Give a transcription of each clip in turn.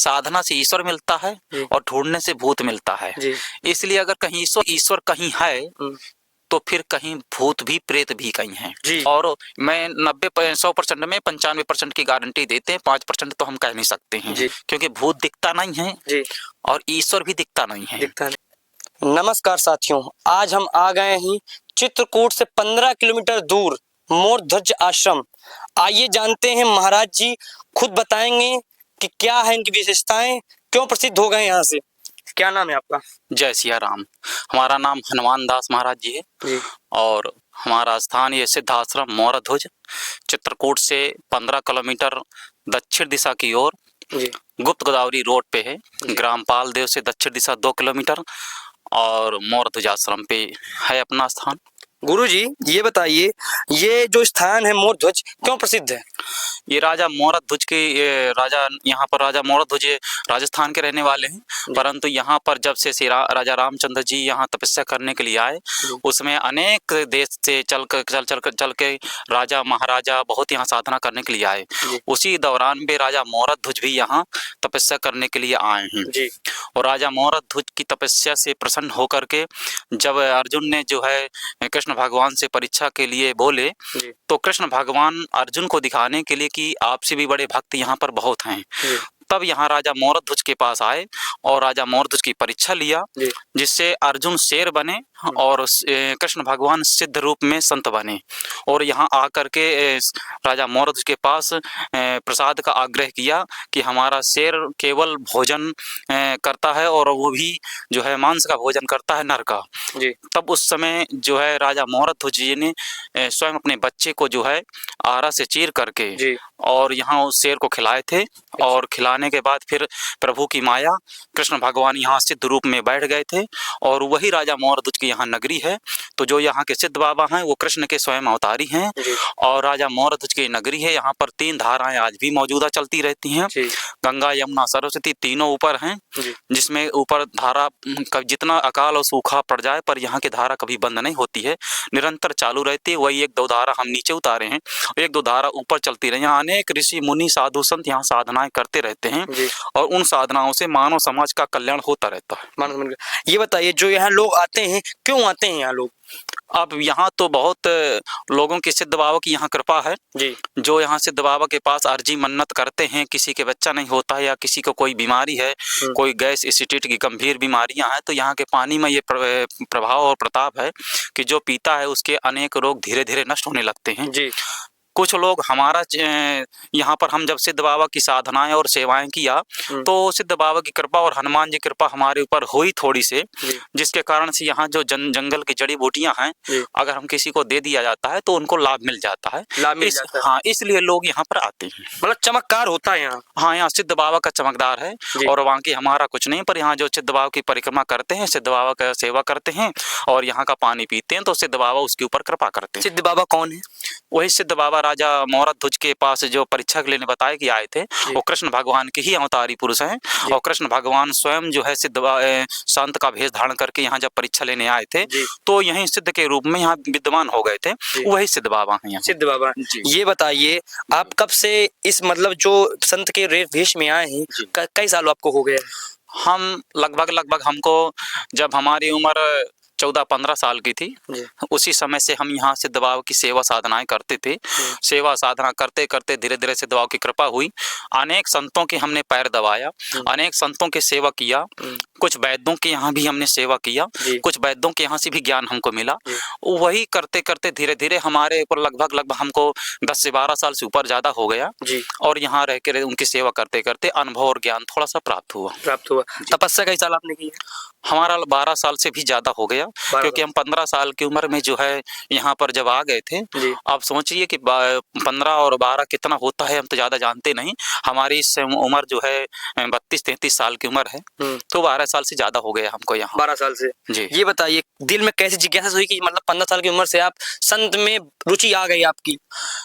साधना से ईश्वर मिलता है और ढूंढने से भूत मिलता है। इसलिए अगर कहीं ईश्वर कहीं है तो फिर कहीं भूत भी प्रेत भी कहीं है। और मैं 100% में 95% की गारंटी देते हैं, 5% तो हम कह नहीं सकते हैं, क्योंकि भूत दिखता नहीं है और ईश्वर भी दिखता नहीं है। नमस्कार साथियों, आज हम आ गए हैं चित्रकूट से 15 किलोमीटर दूर मोर ध्वज आश्रम। आइए जानते हैं, महाराज जी खुद बताएंगे कि क्या है इनकी विशेषताएं, क्यों प्रसिद्ध हो गए यहाँ से। क्या नाम है आपका? जय सिया राम। हमारा नाम हनुमान दास महाराज जी है और हमारा स्थान ये सिद्ध आश्रम मोर ध्वज चित्रकूट से 15 किलोमीटर दक्षिण दिशा की ओर गुप्त गोदावरी रोड पे है। ग्राम पालदेव से दक्षिण दिशा 2 किलोमीटर और मोर ध्वज आश्रम पे है अपना स्थान। गुरुजी ये बताइए, ये जो स्थान है मोर ध्वज क्यों प्रसिद्ध है? ये राजा मोर ध्वज के राजा यहाँ पर राजा मोर ध्वज राजस्थान के रहने वाले हैं, परंतु यहाँ पर जब से राजा रामचंद्र जी यहाँ तपस्या करने के लिए आए, उसमें अनेक देश से चल के राजा महाराजा बहुत यहाँ साधना करने के लिए आए। उसी दौरान भी राजा मोर ध्वज भी यहाँ तपस्या करने के लिए आए हैं। और राजा मोर ध्वज की तपस्या से प्रसन्न होकर के जब अर्जुन ने जो है कृष्ण भगवान से परीक्षा के लिए बोले, तो कृष्ण भगवान अर्जुन को दिखाने के लिए कि आपसे भी बड़े भक्त यहाँ पर बहुत हैं, तब यहाँ राजा मोर ध्वज के पास आए और राजा मोर ध्वज की परीक्षा लिया, जिससे अर्जुन शेर बने और कृष्ण भगवान सिद्ध रूप में संत बने। और यहाँ आकर के राजा मोर ध्वज के पास प्रसाद का आग्रह किया कि हमारा शेर केवल भोजन करता है और वो भी जो है मांस का भोजन करता है, नर का। तब उस समय जो है राजा मोर ध्वज जी ने स्वयं अपने बच्चे को जो है आरा से चीर करके और यहाँ उस शेर को खिलाए थे। और खिलाने के बाद फिर प्रभु की माया कृष्ण भगवान यहाँ सिद्ध रूप में बैठ गए थे और वही राजा मोर ध्वज की यहाँ नगरी है। तो जो यहाँ के सिद्ध बाबा हैं वो कृष्ण के स्वयं अवतारी हैं और राजा मोर ध्वज की नगरी है। यहाँ पर 3 धाराएं आज भी मौजूदा चलती रहती हैं, गंगा यमुना सरस्वती, तीनों ऊपर हैं, जिसमें ऊपर धारा जितना अकाल और सूखा पड़ जाए पर यहाँ की धारा कभी बंद नहीं होती है, निरंतर चालू रहती है। वही 1-2 धारा हम नीचे उतारे हैं, 1-2 धारा ऊपर चलती रही। यहाँ अनेक ऋषि मुनि साधु संत यहाँ साधनाएं करते रहते हैं और उन साधनाओं से मानव समाज का कल्याण होता रहता है। ये बताइए, जो यहाँ लोग आते हैं, क्यों आते हैं यहाँ लोग? अब यहाँ तो बहुत लोगों की सिद्ध बाबा की यहाँ कृपा है जो यहाँ सिद्ध बाबा के पास अर्जी मन्नत करते हैं। किसी के बच्चा नहीं होता है या किसी को कोई बीमारी है, कोई गैस एसिडिटी की गंभीर बीमारियां हैं, तो यहाँ के पानी में ये प्रभाव और प्रताप है कि जो पीता है उसके अनेक रोग धीरे धीरे नष्ट होने लगते हैं। कुछ लोग हमारा यहाँ पर हम जब सिद्ध बाबा की साधनाएं और सेवाएं किया तो सिद्ध बाबा की कृपा और हनुमान जी कृपा हमारे ऊपर हुई थोड़ी से, जिसके कारण से यहाँ जो जंगल की जड़ी बूटियां हैं अगर हम किसी को दे दिया जाता है तो उनको लाभ मिल जाता है। हाँ, इसलिए लोग यहाँ पर आते हैं। मतलब चमत्कार होता है यहाँ? हाँ, यहाँ सिद्ध बाबा का चमकदार है और वहाँ की हमारा कुछ नहीं, पर यहाँ जो सिद्ध बाबा की परिक्रमा करते हैं, सिद्ध बाबा का सेवा करते हैं और यहाँ का पानी पीते हैं तो सिद्ध बाबा उसके ऊपर कृपा करते हैं। सिद्ध बाबा कौन है? वही सिद्ध बाबा राजा मोर ध्वज के पास जो परीक्षा के लिए बताया कि आए थे, वो कृष्ण भगवान के ही अवतारी पुरुष हैं और कृष्ण भगवान स्वयं जो है सिद्ध संत का भेष धारण करके यहाँ जब परीक्षा लेने आए थे तो यहीं सिद्ध के रूप में यहाँ विद्यमान हो गए थे। वही सिद्ध बाबा हैं यहाँ। सिद्ध बाबा, ये बताइए आप कब से इस मतलब जो संत के भेष में आए हैं, कई साल आपको हो गए? हम लगभग हमको जब हमारी उम्र 14-15 साल की थी, उसी समय से हम यहाँ सिद्ध बाबा की सेवा साधनाएं करते थे। सेवा साधना करते करते धीरे धीरे सिद्ध बाबा की कृपा हुई। अनेक संतों के हमने पैर दबाया, अनेक संतों की सेवा किया, कुछ वैद्यों के यहाँ भी हमने सेवा किया, कुछ वैद्यों के यहाँ से भी ज्ञान हमको मिला। वही करते करते धीरे धीरे हमारे ऊपर लगभग हमको 10 से 12 साल से ऊपर ज्यादा हो गया और यहाँ रह कर उनकी सेवा करते करते अनुभव और ज्ञान थोड़ा सा प्राप्त हुआ। तपस्या कई साल आपने की है? हमारा 12 साल से भी ज्यादा हो गया, क्योंकि हम 15 साल की उम्र में जो है यहाँ पर जब आ गए थे। आप सोचिए कि 15 और 12 कितना होता है, हम तो ज्यादा जानते नहीं। हमारी इस उम्र जो है 32-33 साल की उम्र है, तो 12 साल से ज्यादा हो गया हमको यहाँ। 12 साल से जी। ये बताइए, दिल में कैसी जिज्ञासा हुई कि मतलब 15 साल की उम्र से आप संत में रुचि आ गई आपकी?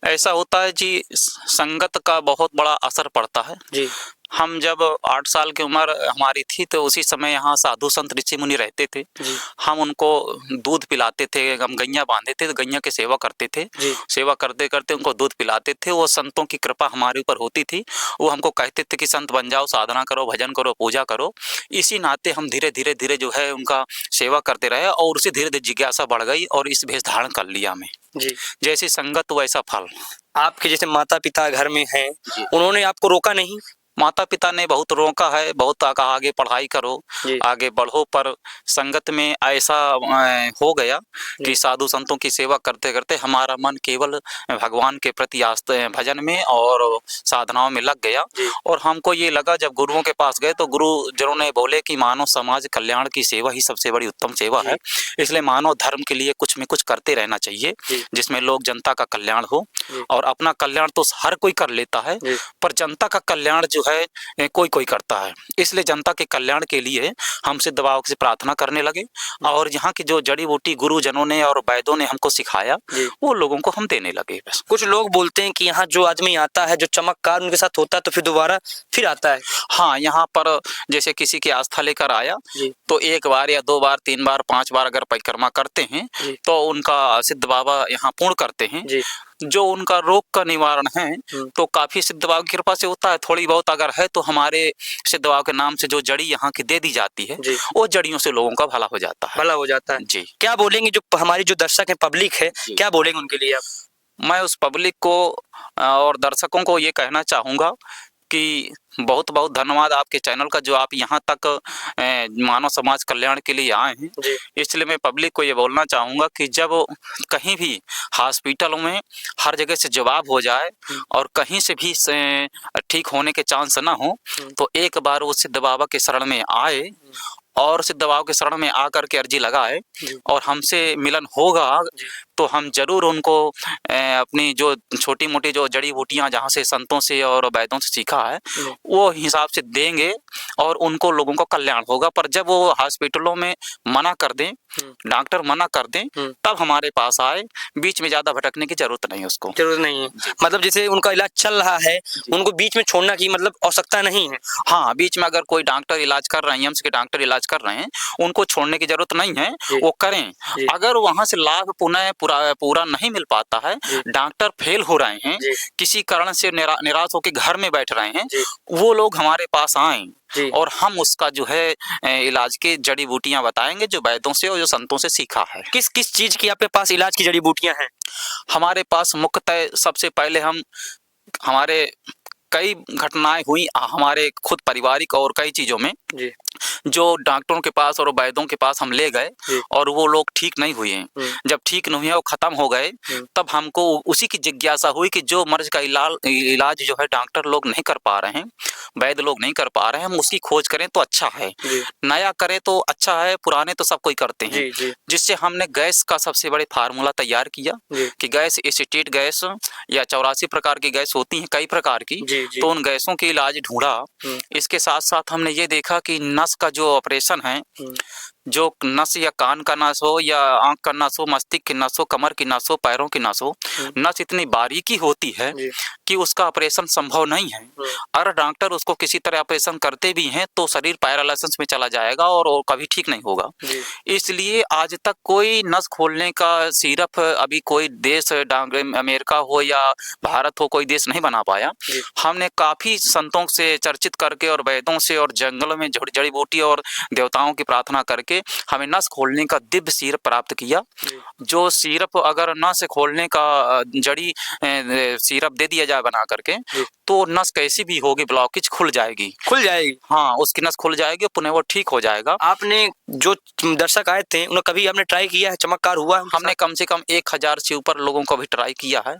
ऐसा होता है जी, संगत का बहुत बड़ा असर पड़ता है जी। हम जब 8 साल की उम्र हमारी थी तो उसी समय यहाँ साधु संत ऋषि मुनि रहते थे। जी। हम उनको दूध पिलाते थे, हम गैया बांधे थे तो गैया की सेवा करते थे। जी। सेवा करते-करते उनको दूध पिलाते थे। वो संतों की कृपा हमारे ऊपर होती थी। वो हमको कहते थे कि संत बन जाओ, साधना करो, भजन करो, पूजा करो। इसी नाते हम धीरे-धीरे जो है उनका सेवा करते रहे और उससे धीरे-धीरे जिज्ञासा बढ़ गई और इस भेष धारण कर लिया हमें। जी। जैसी संगत वैसा फल। आपके जैसे माता-पिता घर में हैं, जी। उन्होंने आपको रोका नहीं? माता-पिता ने बहुत रोका है, बहुत कहा आगे पढ़ाई करो, जी। आगे बढ़ो, पर संगत में ऐसा हो गया जी। कि साधु संतों की सेवा करते-करते हमारा मन केवल भगवान के प्रति भजन में और साधनाओं में लग गया। जी। और हमको ये लगा जब गुरुओं के पास गए तो गुरुजनों ने बोले कि मानव समाज कल्याण की सेवा ही सबसे बड़ी उत्तम सेवा जी। है। इसलिए मानव धर्म के लिए कुछ में कुछ करते रहना चाहिए, जी। जिसमें लोग जनता का कल्याण हो। जी। और अपना कल्याण तो हर कोई कर लेता है, जी। पर जनता का कल्याण जो है कोई-कोई करता है। इसलिए जनता के कल्याण के लिए हम सिद्ध बाबा से प्रार्थना करने लगे और यहाँ की जो जड़ी-बूटी गुरुजनों ने और वैद्यों ने हमको सिखाया, जी। वो लोगों को हम देने लगे बस। कुछ लोग बोलते हैं कि यहाँ जो आदमी आता है, जो चमत्कार उनके साथ होता है तो फिर दोबारा फिर आता है। हाँ, यहाँ पर जैसे किसी की आस्था लेकर आया, जी। तो 1 बार या 2 बार, 3 बार, 5 बार अगर परिक्रमा करते हैं, जी। तो उनका सिद्ध बाबा यहाँ पूर्ण करते हैं। जी। जो उनका रोग का निवारण है, तो काफ़ी सिद्ध बाबा की कृपा से होता है। थोड़ी बहुत अगर है तो हमारे सिद्ध बाबा के नाम से जो जड़ी यहाँ की दे दी जाती है, जी। वो जड़ियों से लोगों का भला हो जाता है। भला हो जाता है। जी। क्या बोलेंगे जो हमारी जो दर्शक है, पब्लिक है, जी। क्या बोलेंगे उनके लिए आप? मैं उस पब्लिक को और दर्शकों को ये कहना चाहूँगा कि बहुत-बहुत धन्यवाद आपके चैनल का जो आप यहाँ तक मानव समाज कल्याण के लिए आए हैं। जी। इसलिए मैं पब्लिक को ये बोलना चाहूँगा कि जब कहीं भी हॉस्पिटलों में हर जगह से जवाब हो जाए और कहीं से भी ठीक होने के चांस ना हो, तो एक बार वो सिद्ध बाबा के शरण में आए और सिद्ध बाबा के शरण में आकर के अर्जी लगाए और हमसे मिलन होगा, तो हम ज़रूर उनको अपनी जो छोटी-मोटी जो जड़ी-बूटियाँ जहाँ से संतों से और वैद्यों से सीखा है, वो हिसाब से देंगे और उनको लोगों का कल्याण होगा। पर जब वो हॉस्पिटलों में मना कर दें, डॉक्टर मना कर दें, तब हमारे पास आए। बीच में ज़्यादा भटकने की ज़रूरत नहीं है उसको। ज़रूरत नहीं है। मतलब जैसे उनका इलाज चल रहा है, उनको बीच में छोड़ना की मतलब आवश्यकता नहीं है। हाँ, बीच में अगर कोई डॉक्टर इलाज कर रहे हैं, एम्स के डॉक्टर इलाज कर रहे हैं, उनको छोड़ने की ज़रूरत नहीं है, वो करें। अगर वहाँ से लाभ पुनः पूरा नहीं मिल पाता है, डॉक्टर फेल हो रहे हैं, किसी कारण से निराश होकर घर में बैठ रहे हैं, वो लोग हमारे पास आएँ और हम उसका जो है इलाज की जड़ी-बूटियाँ बताएँगे जो वैद्यों से और जो संतों से सीखा है। किस-किस चीज़ की आपके पास इलाज की जड़ी-बूटियाँ हैं? हमारे पास मुख्यतः सबसे पहले हमारे कई घटनाएँ हुई हमारे खुद पारिवारिक और कई चीज़ों में, जो डॉक्टरों के पास और वैद्यों के पास हम ले गए और वो लोग ठीक नहीं हुए हैं। जब ठीक नहीं हुए, वो ख़त्म हो गए, तब हमको उसी की जिज्ञासा हुई कि जो मर्ज़ का इलाज जो है डॉक्टर लोग नहीं कर पा रहे हैं, वैद्य लोग नहीं कर पा रहे हैं, हम उसकी खोज करें तो अच्छा है। नया करें तो अच्छा है, पुराने तो सब कोई करते हैं। जिससे हमने गैस का सबसे बड़े फार्मूला तैयार किया कि गैस एसिटेट गैस या 84 प्रकार की गैस होती हैं, कई प्रकार की, तो उन गैसों के इलाज ढूँढा। इसके साथ-साथ हमने ये देखा कि नस का जो ऑपरेशन है, जो नस या कान का नस हो या आँख का नस हो, मस्तिष्क की नस हो, कमर की नस हो, पैरों की नस हो, नस इतनी बारीकी होती है कि उसका ऑपरेशन संभव नहीं है। अगर डॉक्टर उसको किसी तरह ऑपरेशन करते भी हैं तो शरीर पैरालिसिस में चला जाएगा और कभी ठीक नहीं होगा। इसलिए आज तक कोई नस खोलने का सिर्फ अभी कोई देश अमेरिका हो या भारत हो, कोई देश नहीं बना पाया। हमने काफ़ी संतों से चर्चित करके और वैद्यों से और जंगलों में जड़ी-बूटी और देवताओं की प्रार्थना करके हमें नस खोलने का दिव्य सिरप प्राप्त किया। जो सिरप अगर नस खोलने का जड़ी सिरप दे दिया जाए बना करके, तो नस कैसी भी होगी ब्लॉकेज खुल जाएगी। हाँ, उसकी नस खुल जाएगी, पुनः वो ठीक हो जाएगा। आपने जो दर्शक आए थे, उन्हें कभी आपने ट्राई किया है, चमत्कार हुआ है? हमने कम से कम 1000 से ऊपर लोगों को भी ट्राई किया है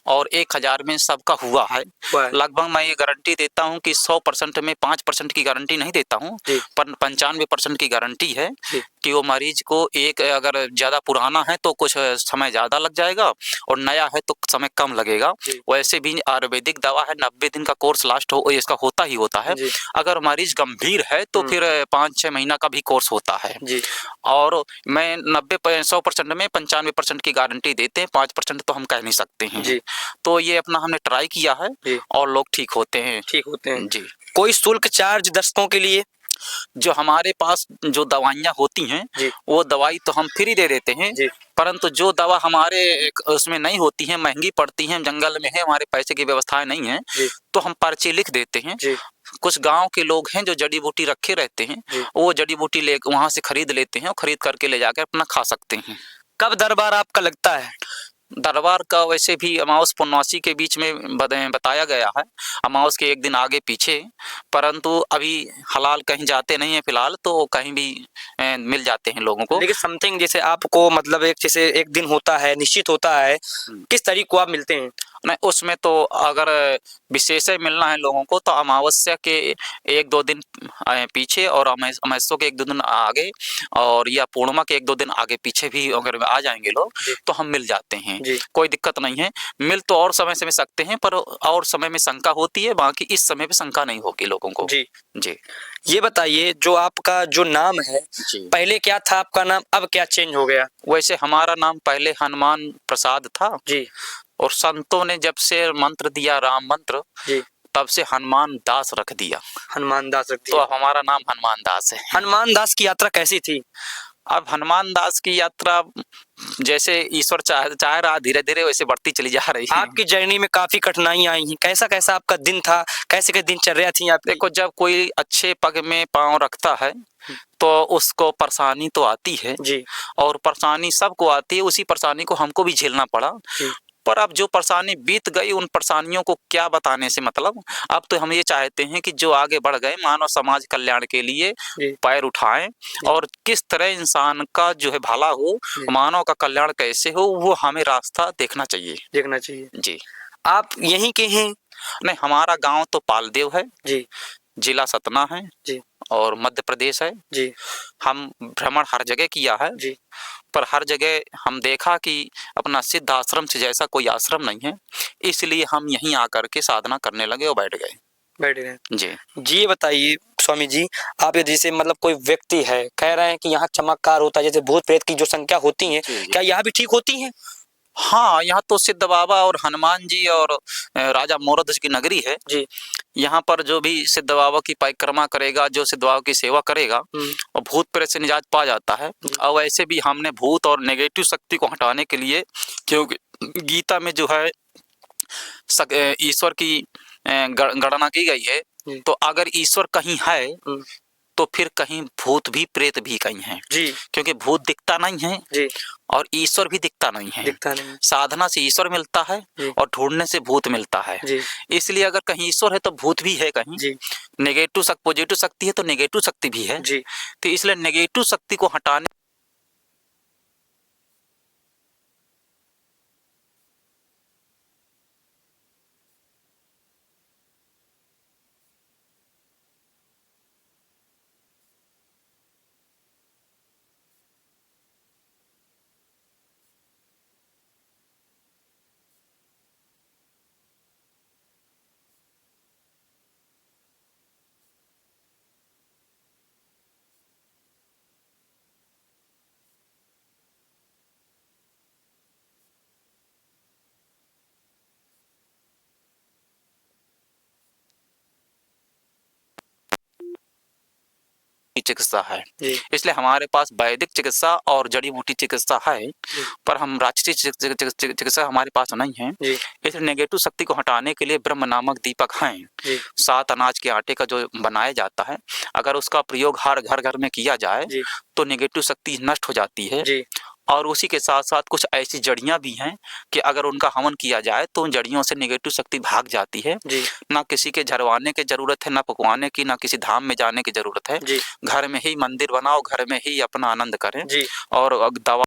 और 1000 में सबका हुआ है। लगभग मैं ये गारंटी देता हूँ कि 100% में 5% की गारंटी नहीं देता हूँ, पर 95% की गारंटी है कि वो मरीज को अगर ज़्यादा पुराना है तो कुछ समय ज़्यादा लग जाएगा और नया है तो समय कम लगेगा। वैसे भी आयुर्वेदिक दवा है, 90 दिन का कोर्स इसका होता ही होता है। अगर मरीज गंभीर है तो फिर 5-6 महीना का भी कोर्स होता है। और मैं 100% में 95% की गारंटी देते हैं, 5% तो हम कह नहीं सकते हैं। तो ये अपना हमने ट्राई किया है और लोग ठीक होते हैं। जी। कोई शुल्क चार्ज दर्शकों के लिए? जो हमारे पास जो दवाइयाँ होती हैं जी। वो दवाई तो हम फ्री दे देते हैं, जी। परंतु जो दवा हमारे उसमें नहीं होती है, महंगी पड़ती है, जंगल में है, हमारे पैसे की व्यवस्थाएं नहीं है, जी। तो हम पर्ची लिख देते हैं। जी। कुछ गांव के लोग हैं जो जड़ी बूटी रखे रहते हैं, जी। वो जड़ी बूटी ले वहां से खरीद लेते हैं और खरीद करके ले जाकर अपना खा सकते हैं। कब दरबार आपका लगता है? दरबार का वैसे भी अमावस पूर्णमासी के बीच में बताया गया है, अमावस के एक दिन आगे पीछे, परंतु अभी हलाल कहीं जाते नहीं है फिलहाल, तो कहीं भी मिल जाते हैं लोगों को। लेकिन समथिंग जैसे आपको मतलब एक जैसे एक दिन होता है, निश्चित होता है, किस तारीख को आप मिलते हैं? नहीं, उसमें तो अगर विशेष मिलना है लोगों को तो अमावस्या के 1-2 दिन पीछे और अमावस्या के 1-2 दिन आगे और या पूर्णिमा के 1-2 दिन आगे पीछे भी अगर आ जाएंगे लोग तो हम मिल जाते हैं, कोई दिक्कत नहीं है। मिल तो और समय से मिल सकते हैं, पर और समय में शंका होती है, बाकी इस समय पे शंका नहीं होगी लोगों को। जी। जी। ये बताइए, जो आपका जो नाम है, पहले क्या था आपका नाम, अब क्या चेंज हो गया? वैसे हमारा नाम पहले हनुमान प्रसाद था जी। और संतों ने जब से मंत्र दिया, राम मंत्र, जी। तब से हनुमान दास रख दिया। हनुमान दास रख दिया। तो हमारा नाम हनुमान दास है। हनुमान दास की यात्रा कैसी थी? अब हनुमान दास की यात्रा जैसे ईश्वर चाह रहा, धीरे धीरे वैसे बढ़ती चली जा रही है। आपकी जर्नी में काफी कठिनाई आई हैं, कैसा कैसा आपका दिन था, कैसे कैसे दिनचर्या थी आपकी? देखो, जब कोई अच्छे पग में पांव रखता है तो उसको परेशानी तो आती है जी। और परेशानी सबको आती है, उसी परेशानी को हमको भी झेलना पड़ा। पर अब जो परेशानी बीत गई, उन परेशानियों को क्या बताने से मतलब, अब तो हम ये चाहते हैं कि जो आगे बढ़ गए मानव समाज कल्याण के लिए पैर उठाएं और किस तरह इंसान का जो है भला हो, मानव का कल्याण कैसे हो, वो हमें रास्ता देखना चाहिए। जी। आप यहीं के हैं? नहीं, हमारा गांव तो पालदेव है जी। जिला सतना है जी। और मध्य प्रदेश है जी। हम भ्रमण हर जगह किया है जी। पर हर जगह हम देखा कि अपना सिद्ध आश्रम से जैसा कोई आश्रम नहीं है, इसलिए हम यहीं आकर के साधना करने लगे और बैठ गए। जी। ये बताइए स्वामी जी, आप जैसे मतलब कोई व्यक्ति है, कह रहे हैं कि यहाँ चमत्कार होता है, जैसे भूत प्रेत की जो संख्या होती है, क्या यहाँ भी ठीक होती है? हाँ, यहाँ तो सिद्ध बाबा और हनुमान जी और राजा मोरध्वज की नगरी है जी। यहाँ पर जो भी सिद्ध बाबा की परिक्रमा करेगा, जो सिद्ध बाबा की सेवा करेगा, और भूत प्रेत से निजात पा जाता है। और वैसे भी हमने भूत और नेगेटिव शक्ति को हटाने के लिए, क्योंकि गीता में जो है ईश्वर की गणना की गई है, तो अगर ईश्वर कहीं है तो फिर कहीं भूत भी प्रेत भी कहीं है जी। क्योंकि भूत दिखता नहीं है जी। और ईश्वर भी दिखता नहीं है। साधना से ईश्वर मिलता है और ढूंढने से भूत मिलता है। इसलिए अगर कहीं ईश्वर है तो भूत भी है कहीं। नेगेटिव शक्ति, पॉजिटिव शक्ति है तो नेगेटिव शक्ति भी है जी। तो इसलिए नेगेटिव शक्ति को हटाने चिकित्सा है, इसलिए हमारे पास वैदिक चिकित्सा और जड़ी बूटी चिकित्सा है, पर हम राष्ट्रीय चिकित्सा हमारे पास नहीं है। इसलिए नेगेटिव शक्ति को हटाने के लिए ब्रह्म नामक दीपक हैं। 7 अनाज के आटे का जो बनाया जाता है, अगर उसका प्रयोग हर घर में किया जाए तो नेगेटिव शक्ति नष्ट हो जाती है। और उसी के साथ साथ कुछ ऐसी जड़ियां भी हैं कि अगर उनका हवन किया जाए तो उन जड़ियों से नेगेटिव शक्ति भाग जाती है। ना किसी के झरवाने की जरूरत है, ना पकवाने की, ना किसी धाम में जाने की जरूरत है। घर में ही मंदिर बनाओ, घर में ही अपना आनंद करें और दवा